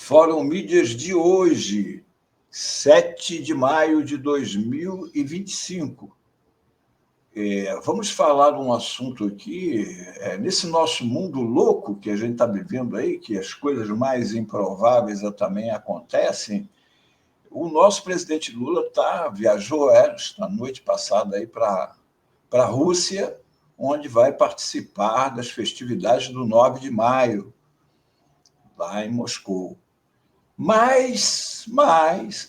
Fórum Mídias de hoje, 7 de maio de 2025. Vamos falar de um assunto aqui, nesse nosso mundo louco que a gente está vivendo aí, que as coisas mais improváveis também acontecem. O nosso presidente Lula viajou na noite passada para a Rússia, onde vai participar das festividades do 9 de maio, lá em Moscou. Mas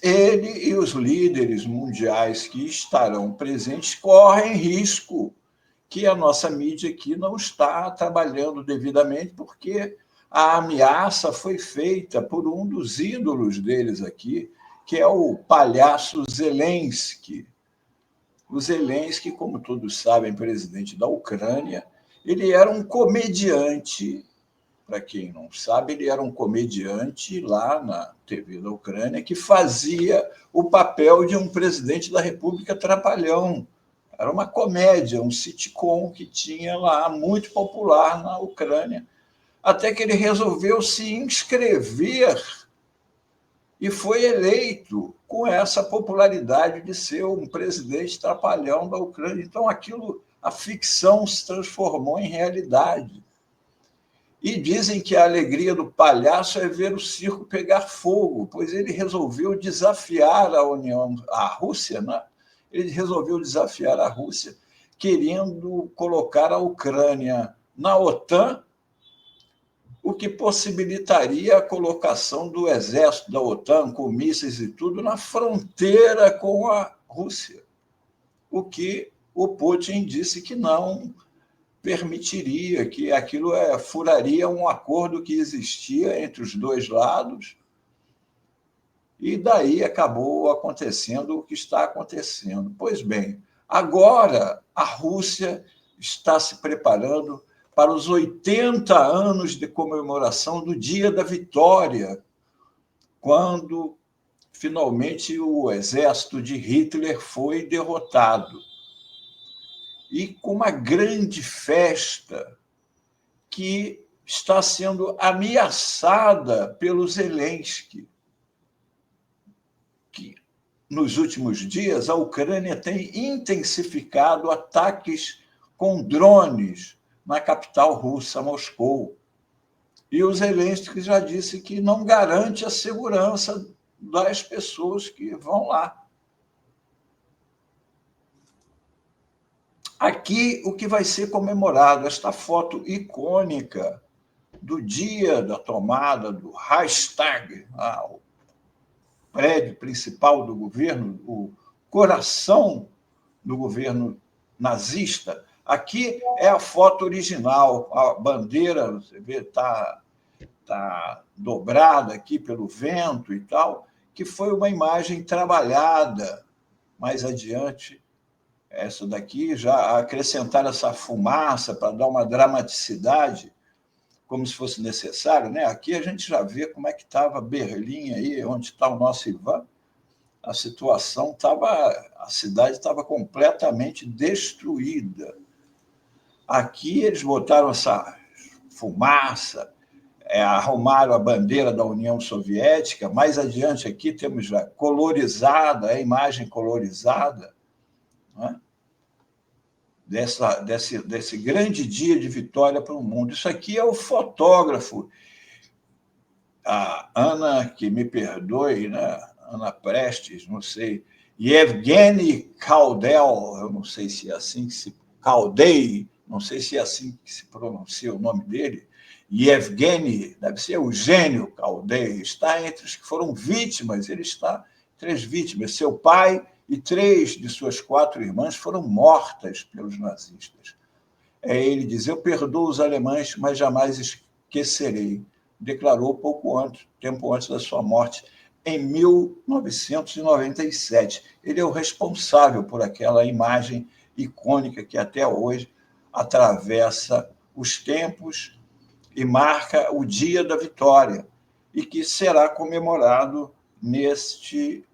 ele e os líderes mundiais que estarão presentes correm risco que a nossa mídia aqui não está trabalhando devidamente, porque a ameaça foi feita por um dos ídolos deles aqui, que é o palhaço Zelensky. O Zelensky, como todos sabem, presidente da Ucrânia, ele era um comediante. Para quem não sabe, ele era um comediante lá na TV da Ucrânia que fazia o papel de um presidente da República trapalhão. Era uma comédia, um sitcom que tinha lá, muito popular na Ucrânia, até que ele resolveu se inscrever e foi eleito com essa popularidade de ser um presidente trapalhão da Ucrânia. Então, a ficção se transformou em realidade. E dizem que a alegria do palhaço é ver o circo pegar fogo, pois ele resolveu desafiar a Rússia, né? Ele resolveu desafiar a Rússia, querendo colocar a Ucrânia na OTAN, o que possibilitaria a colocação do exército da OTAN, com mísseis e tudo, na fronteira com a Rússia. O que o Putin disse que não permitiria, que aquilo furaria um acordo que existia entre os dois lados, e daí acabou acontecendo o que está acontecendo. Pois bem, agora a Rússia está se preparando para os 80 anos de comemoração do Dia da Vitória, quando finalmente o exército de Hitler foi derrotado. E com uma grande festa que está sendo ameaçada pelo Zelensky, que nos últimos dias a Ucrânia tem intensificado ataques com drones na capital russa, Moscou. E o Zelensky já disse que não garante a segurança das pessoas que vão lá. Aqui, o que vai ser comemorado, esta foto icônica do dia da tomada do Reichstag, o prédio principal do governo, o coração do governo nazista. Aqui é a foto original, a bandeira, você vê, está dobrada aqui pelo vento e tal, que foi uma imagem trabalhada mais adiante. Essa daqui, já acrescentar essa fumaça para dar uma dramaticidade, como se fosse necessário, né? Aqui a gente já vê como é que estava Berlim, aí, onde está o nosso Ivan. A situação a cidade estava completamente destruída. Aqui eles botaram essa fumaça, arrumaram a bandeira da União Soviética. Mais adiante aqui temos já colorizada, a imagem colorizada, né? Desse grande dia de vitória para o mundo. Isso aqui é o fotógrafo, a Ana, que me perdoe, né? Ana Prestes, não sei, Yevgeny Kaldel, eu não sei se é assim que se... Kaldei, não sei se é assim que se pronuncia o nome dele. Yevgeny, deve ser Eugênio Kaldei, está entre os que foram vítimas, ele está entre as vítimas. Seu pai e 3 de suas 4 irmãs foram mortas pelos nazistas. Ele diz: eu perdoo os alemães, mas jamais esquecerei. Declarou tempo antes da sua morte, em 1997. Ele é o responsável por aquela imagem icônica que até hoje atravessa os tempos e marca o Dia da Vitória, e que será comemorado neste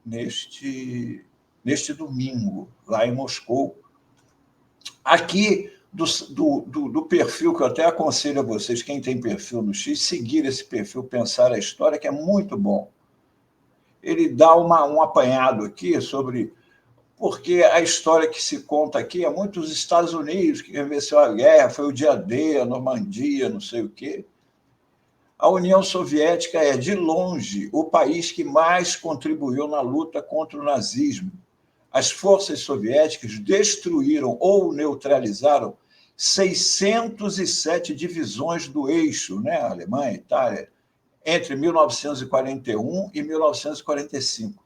domingo, lá em Moscou. Aqui, do perfil, que eu até aconselho a vocês, quem tem perfil no X, seguir esse perfil, pensar a história, que é muito bom. Ele dá um apanhado aqui sobre... Porque a história que se conta aqui é muito os Estados Unidos, que venceu a guerra, foi o dia D, a Normandia, não sei o quê. A União Soviética é, de longe, o país que mais contribuiu na luta contra o nazismo. As forças soviéticas destruíram ou neutralizaram 607 divisões do eixo, né? Alemanha, Itália, entre 1941 e 1945.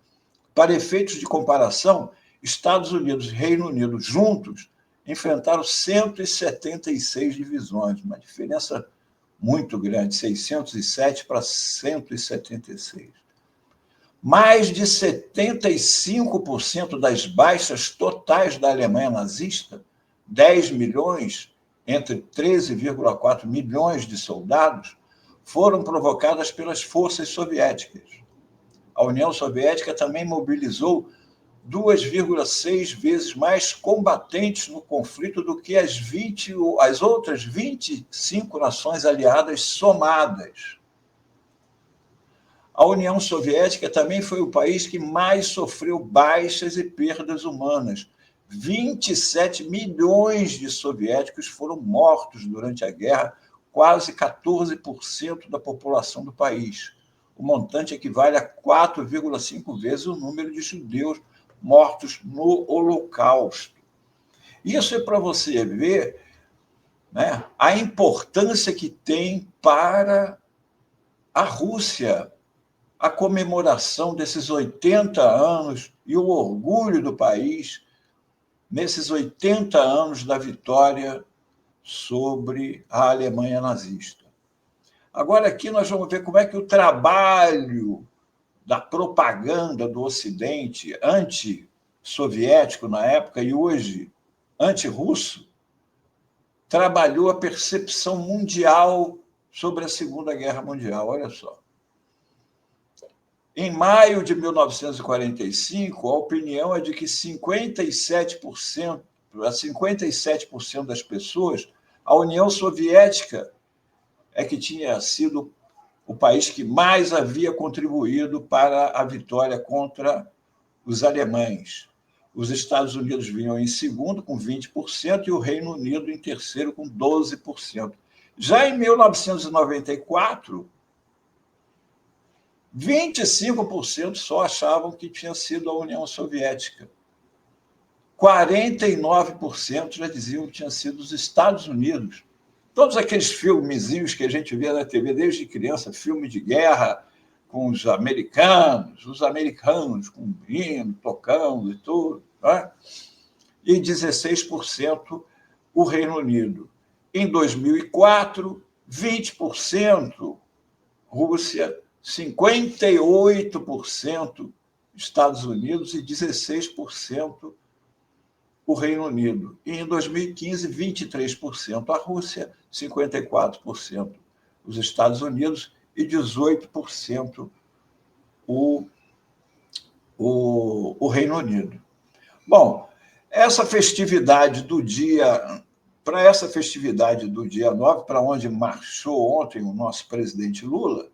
Para efeitos de comparação, Estados Unidos e Reino Unido juntos enfrentaram 176 divisões, uma diferença muito grande, 607 para 176. Mais de 75% das baixas totais da Alemanha nazista, 10 milhões, entre 13,4 milhões de soldados, foram provocadas pelas forças soviéticas. A União Soviética também mobilizou 2,6 vezes mais combatentes no conflito do que as outras 25 nações aliadas somadas. A União Soviética também foi o país que mais sofreu baixas e perdas humanas. 27 milhões de soviéticos foram mortos durante a guerra, quase 14% da população do país. O montante equivale a 4,5 vezes o número de judeus mortos no Holocausto. Isso é para você ver, né, a importância que tem para a Rússia a comemoração desses 80 anos e o orgulho do país nesses 80 anos da vitória sobre a Alemanha nazista. Agora, aqui nós vamos ver como é que o trabalho da propaganda do Ocidente, anti-soviético na época e hoje anti-russo, trabalhou a percepção mundial sobre a Segunda Guerra Mundial. Olha só. Em maio de 1945, a opinião é de que 57% das pessoas, a União Soviética é que tinha sido o país que mais havia contribuído para a vitória contra os alemães. Os Estados Unidos vinham em segundo, com 20%, e o Reino Unido em terceiro, com 12%. Já em 1994, 25% só achavam que tinha sido a União Soviética. 49% já diziam que tinha sido os Estados Unidos. Todos aqueles filmezinhos que a gente via na TV desde criança, filme de guerra com os americanos com um hino, tocando e tudo, né? E 16% o Reino Unido. Em 2004, 20% Rússia, 58% Estados Unidos e 16% o Reino Unido. E em 2015, 23% a Rússia, 54% os Estados Unidos e 18% o Reino Unido. Bom, essa festividade do dia... Para essa festividade do dia 9, para onde marchou ontem o nosso presidente Lula,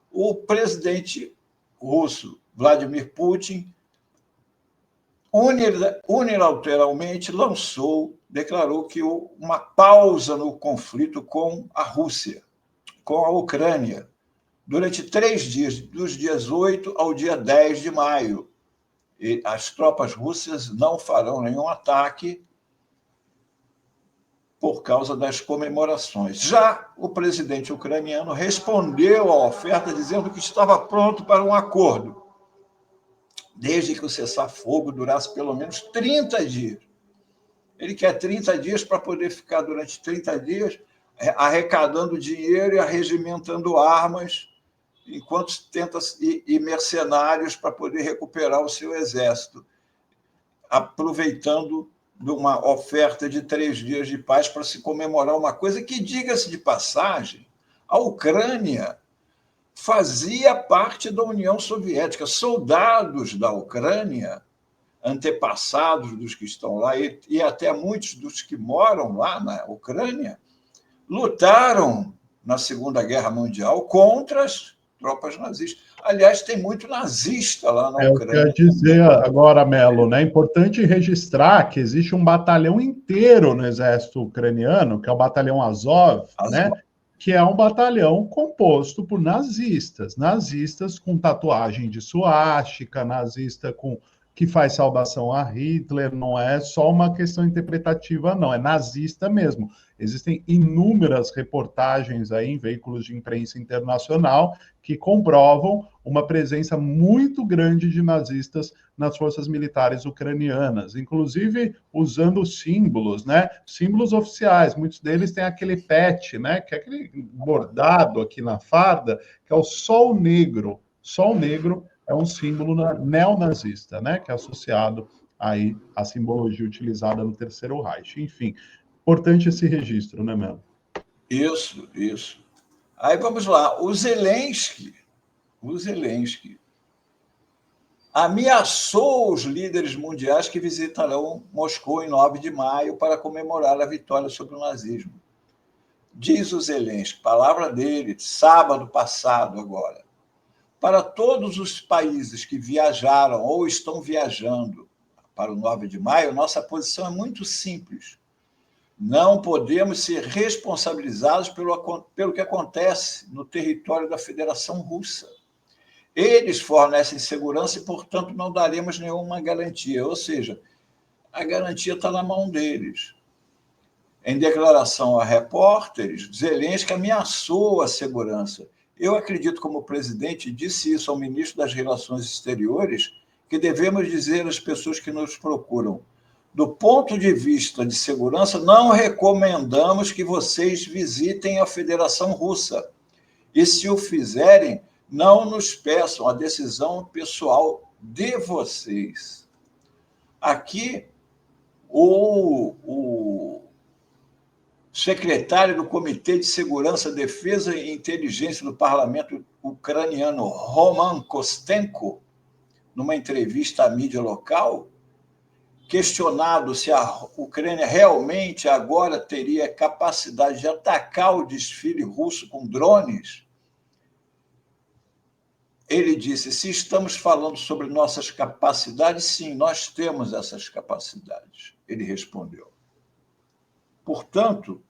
o presidente russo, Vladimir Putin, unilateralmente declarou que uma pausa no conflito com a Rússia, com a Ucrânia, durante 3 dias, dos dias 8 ao dia 10 de maio. E as tropas russas não farão nenhum ataque por causa das comemorações. Já o presidente ucraniano respondeu à oferta dizendo que estava pronto para um acordo, desde que o cessar-fogo durasse pelo menos 30 dias. Ele quer 30 dias para poder ficar durante 30 dias arrecadando dinheiro e arregimentando armas, enquanto tenta e mercenários para poder recuperar o seu exército, aproveitando de uma oferta de 3 dias de paz para se comemorar uma coisa que, diga-se de passagem, a Ucrânia fazia parte da União Soviética. Soldados da Ucrânia antepassados dos que estão lá, e até muitos dos que moram lá na Ucrânia, lutaram na Segunda Guerra Mundial contra as tropas nazistas. Aliás, tem muito nazista lá na Eu quero Ucrânia dizer também. agora, Melo, né? É importante registrar que existe um batalhão inteiro no exército ucraniano, que é o batalhão Azov, né? Que é um batalhão composto por nazistas, nazistas com tatuagem de suástica, nazista com que faz saudação a Hitler, não é só uma questão interpretativa, não, é nazista mesmo. Existem inúmeras reportagens aí em veículos de imprensa internacional que comprovam uma presença muito grande de nazistas nas forças militares ucranianas, inclusive usando símbolos, né? Símbolos oficiais. Muitos deles têm aquele patch, né? Que é aquele bordado aqui na farda, que é o sol negro. Sol negro é um símbolo neonazista, né? Que é associado aí à simbologia utilizada no Terceiro Reich. Enfim, importante esse registro, né, Melo? Isso, isso. Aí vamos lá. O Zelensky ameaçou os líderes mundiais que visitarão Moscou em 9 de maio para comemorar a vitória sobre o nazismo. Diz o Zelensky, palavra dele, sábado passado agora, para todos os países que viajaram ou estão viajando para o 9 de maio, nossa posição é muito simples. Não podemos ser responsabilizados pelo que acontece no território da Federação Russa. Eles fornecem segurança e, portanto, não daremos nenhuma garantia. Ou seja, a garantia está na mão deles. Em declaração a repórteres, Zelensky ameaçou a segurança. Eu acredito, como presidente, disse isso ao ministro das Relações Exteriores, que devemos dizer às pessoas que nos procuram: do ponto de vista de segurança, não recomendamos que vocês visitem a Federação Russa. E, se o fizerem, não nos peçam, a decisão pessoal de vocês. Aqui, o secretário do Comitê de Segurança, Defesa e Inteligência do Parlamento ucraniano, Roman Kostenko, numa entrevista à mídia local, questionado se a Ucrânia realmente agora teria capacidade de atacar o desfile russo com drones, ele disse: se estamos falando sobre nossas capacidades, sim, nós temos essas capacidades. Ele respondeu. Portanto,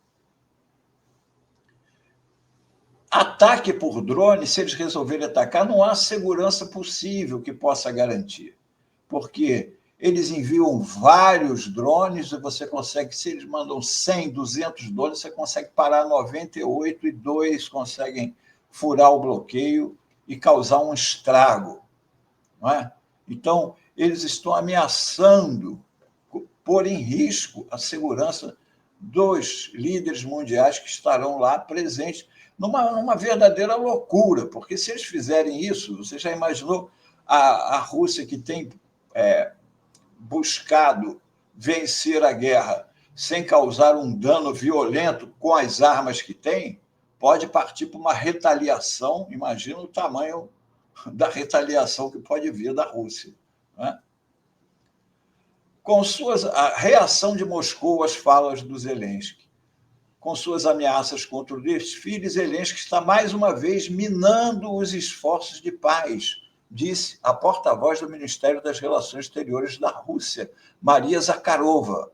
ataque por drone, se eles resolverem atacar, não há segurança possível que possa garantir, porque eles enviam vários drones e você consegue, se eles mandam 100, 200 drones, você consegue parar 98 e 2 conseguem furar o bloqueio e causar um estrago, não é? Então, eles estão ameaçando pôr em risco a segurança dos líderes mundiais que estarão lá presentes, numa verdadeira loucura, porque se eles fizerem isso, você já imaginou a Rússia, que tem buscado vencer a guerra sem causar um dano violento com as armas que tem, pode partir para uma retaliação. Imagina o tamanho da retaliação que pode vir da Rússia, né? A reação de Moscou às falas do Zelensky, com suas ameaças contra o desfile, Zelensky está mais uma vez minando os esforços de paz, disse a porta-voz do Ministério das Relações Exteriores da Rússia, Maria Zakharova.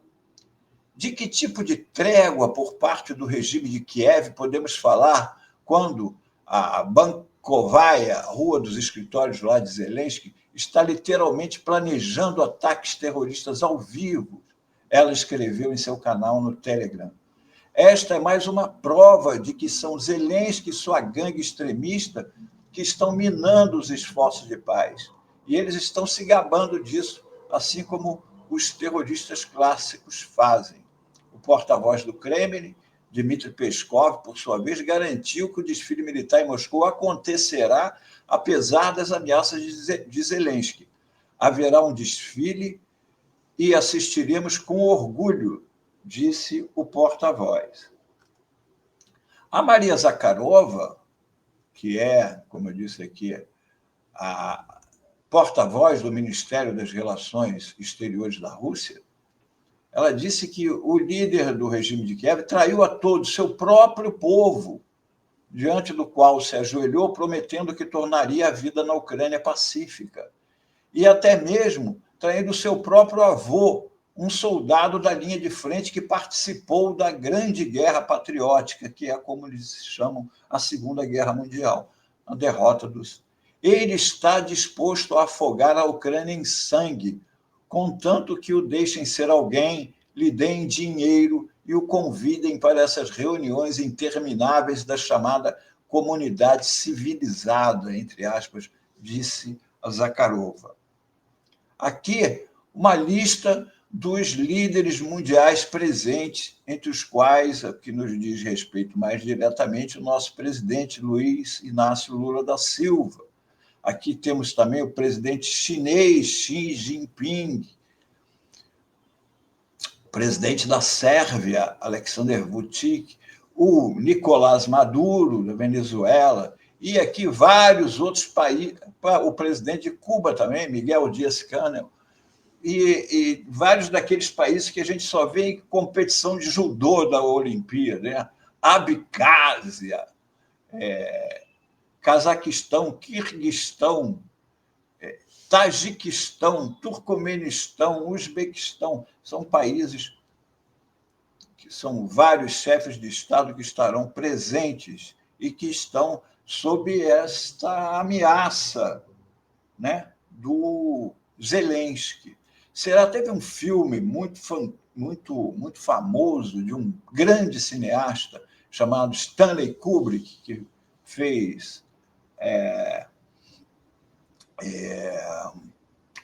De que tipo de trégua por parte do regime de Kiev podemos falar quando a Bankovaya, Rua dos Escritórios lá de Zelensky, está literalmente planejando ataques terroristas ao vivo? Ela escreveu em seu canal no Telegram. Esta é mais uma prova de que são Zelensky e sua gangue extremista que estão minando os esforços de paz. E eles estão se gabando disso, assim como os terroristas clássicos fazem. O porta-voz do Kremlin, Dmitry Peskov, por sua vez, garantiu que o desfile militar em Moscou acontecerá apesar das ameaças de Zelensky. Haverá um desfile e assistiremos com orgulho, disse o porta-voz. A Maria Zakharova, que é, como eu disse aqui, a porta-voz do Ministério das Relações Exteriores da Rússia, ela disse que o líder do regime de Kiev traiu a todo seu próprio povo, diante do qual se ajoelhou, prometendo que tornaria a vida na Ucrânia pacífica. E até mesmo traindo seu próprio avô, um soldado da linha de frente que participou da Grande Guerra Patriótica, que é como eles chamam a Segunda Guerra Mundial, a derrota dos... Ele está disposto a afogar a Ucrânia em sangue, contanto que o deixem ser alguém, lhe deem dinheiro e o convidem para essas reuniões intermináveis da chamada comunidade civilizada, entre aspas, disse a Zakharova. Aqui, uma lista dos líderes mundiais presentes, entre os quais, que nos diz respeito mais diretamente, o nosso presidente Luiz Inácio Lula da Silva. Aqui temos também o presidente chinês Xi Jinping, o presidente da Sérvia, Alexander Vučić, o Nicolás Maduro, da Venezuela, e aqui vários outros países, o presidente de Cuba também, Miguel Díaz-Canel, e vários daqueles países que a gente só vê em competição de judô da Olimpíada, né? Abcásia, Cazaquistão, Quirguistão, Tajiquistão, Turcomenistão, Uzbequistão, são países que são vários chefes de Estado que estarão presentes e que estão sob esta ameaça, né, do Zelensky. Teve um filme muito famoso de um grande cineasta chamado Stanley Kubrick, que fez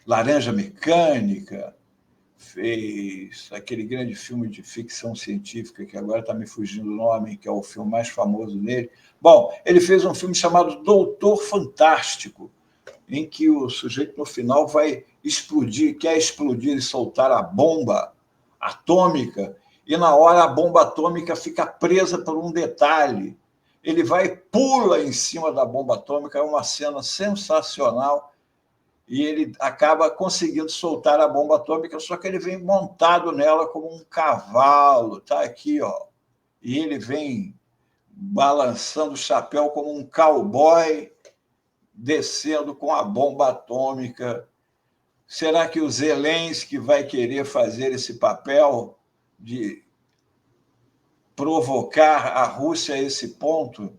Laranja Mecânica, fez aquele grande filme de ficção científica, que agora está me fugindo o nome, que é o filme mais famoso dele. Bom, ele fez um filme chamado Doutor Fantástico, em que o sujeito, no final, vai explodir, quer explodir e soltar a bomba atômica, e na hora a bomba atômica fica presa por um detalhe. Ele vai e pula em cima da bomba atômica, é uma cena sensacional, e ele acaba conseguindo soltar a bomba atômica, só que ele vem montado nela como um cavalo, tá aqui, ó. E ele vem balançando o chapéu como um cowboy, descendo com a bomba atômica. Será que o Zelensky vai querer fazer esse papel de provocar a Rússia a esse ponto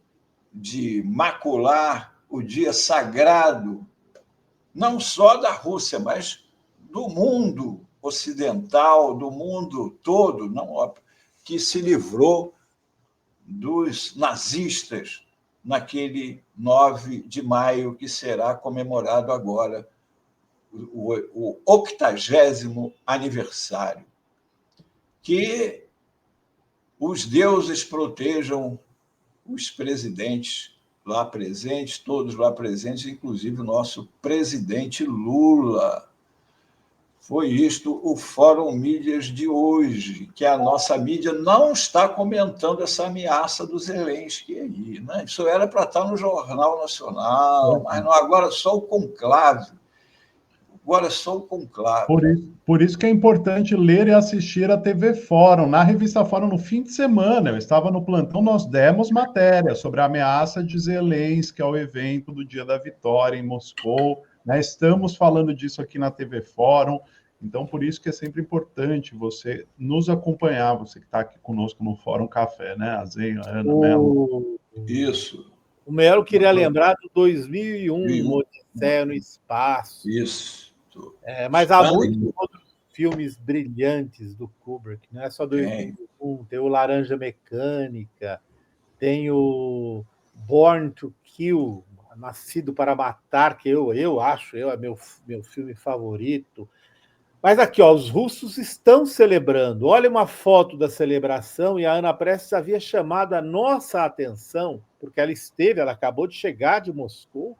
de macular o dia sagrado, não só da Rússia, mas do mundo ocidental, do mundo todo, não, que se livrou dos nazistas naquele 9 de maio, que será comemorado agora, o 80º aniversário. Que os deuses protejam os presidentes lá presentes, todos lá presentes, inclusive o nosso presidente Lula. Foi isto o Fórum Mídias de hoje, que a nossa mídia não está comentando essa ameaça do Zelensky aí, né? Isso era para estar no Jornal Nacional, mas não, agora só o conclave. Agora só o conclave. Por isso que é importante ler e assistir a TV Fórum. Na revista Fórum, no fim de semana, eu estava no plantão, nós demos matéria sobre a ameaça de Zelensky ao evento do Dia da Vitória em Moscou. Né? Estamos falando disso aqui na TV Fórum. Então, por isso que é sempre importante você nos acompanhar, você que está aqui conosco no Fórum Café, né? Azenha, Ana, Melo. Isso. O Melo queria lembrar do 2001, Odisseia no Espaço. Isso. Mas há muitos outros filmes brilhantes do Kubrick, não é só do 2001, tem o Laranja Mecânica, tem o Born to Kill, Nascido para Matar, que eu acho, é meu filme favorito. Mas aqui, ó, os russos estão celebrando. Olha uma foto da celebração, e a Ana Prestes havia chamado a nossa atenção, porque ela acabou de chegar de Moscou.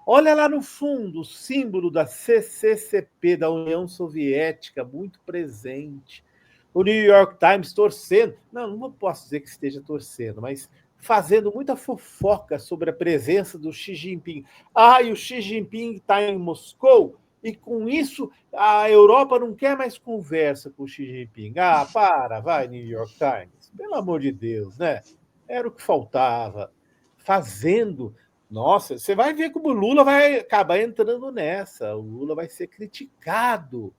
Olha lá no fundo, o símbolo da CCCP, da União Soviética, muito presente. O New York Times torcendo. Não posso dizer que esteja torcendo, mas fazendo muita fofoca sobre a presença do Xi Jinping. E o Xi Jinping está em Moscou, e com isso a Europa não quer mais conversa com o Xi Jinping. Vai, New York Times. Pelo amor de Deus, né? Era o que faltava. Fazendo... Nossa, você vai ver como o Lula vai acabar entrando nessa. O Lula vai ser criticado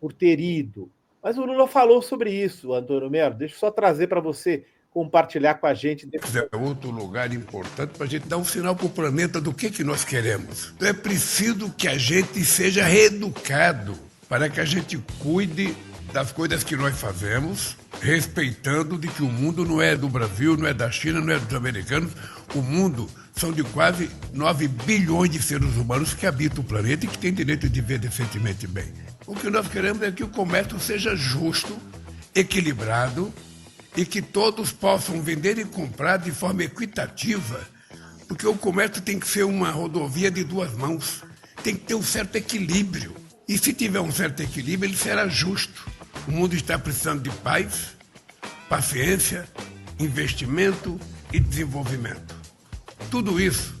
por ter ido. Mas o Lula falou sobre isso, Antônio Melo. Deixa eu só trazer para você compartilhar com a gente. É outro lugar importante para a gente dar um sinal para o planeta do que nós queremos. Então é preciso que a gente seja reeducado para que a gente cuide das coisas que nós fazemos, respeitando de que o mundo não é do Brasil, não é da China, não é dos americanos. O mundo são de quase 9 bilhões de seres humanos que habitam o planeta e que têm direito de viver decentemente bem. O que nós queremos é que o comércio seja justo, equilibrado e que todos possam vender e comprar de forma equitativa, porque o comércio tem que ser uma rodovia de duas mãos, tem que ter um certo equilíbrio. E se tiver um certo equilíbrio, ele será justo. O mundo está precisando de paz, paciência, investimento e desenvolvimento. Tudo isso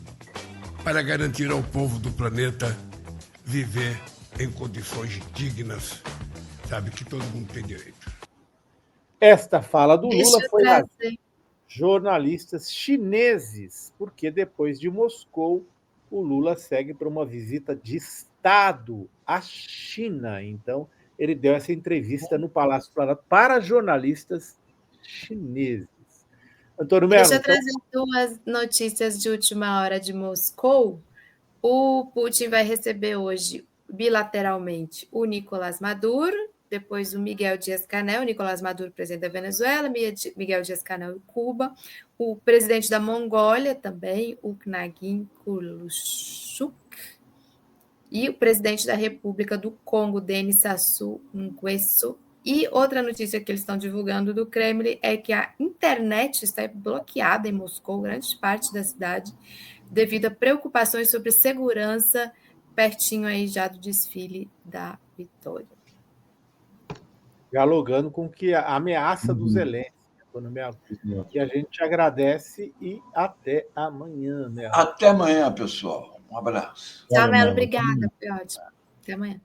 para garantir ao povo do planeta viver em condições dignas, sabe, que todo mundo tem direito. Esta fala do Lula foi a jornalistas chineses, porque depois de Moscou, o Lula segue para uma visita de Estado à China. Então, ele deu essa entrevista no Palácio Planalto para jornalistas chineses. Antônio Melo. Deixa eu trazer duas notícias de última hora de Moscou. O Putin vai receber hoje, bilateralmente, o Nicolás Maduro, depois o Miguel Díaz-Canel, Nicolás Maduro, presidente da Venezuela, Miguel Díaz-Canel, Cuba, o presidente da Mongólia também, o Khnagin Kurulchuk, e o presidente da República do Congo, Denis Sassou Nguesso. E outra notícia que eles estão divulgando do Kremlin é que a internet está bloqueada em Moscou, grande parte da cidade, devido a preocupações sobre segurança, pertinho aí já do desfile da Vitória. Dialogando com que a ameaça do Zelensky, Antônio Melo. E a gente agradece e até amanhã, Melo. Até amanhã, pessoal. Um abraço. Tchau, Melo. Obrigada. Foi ótimo. Até amanhã.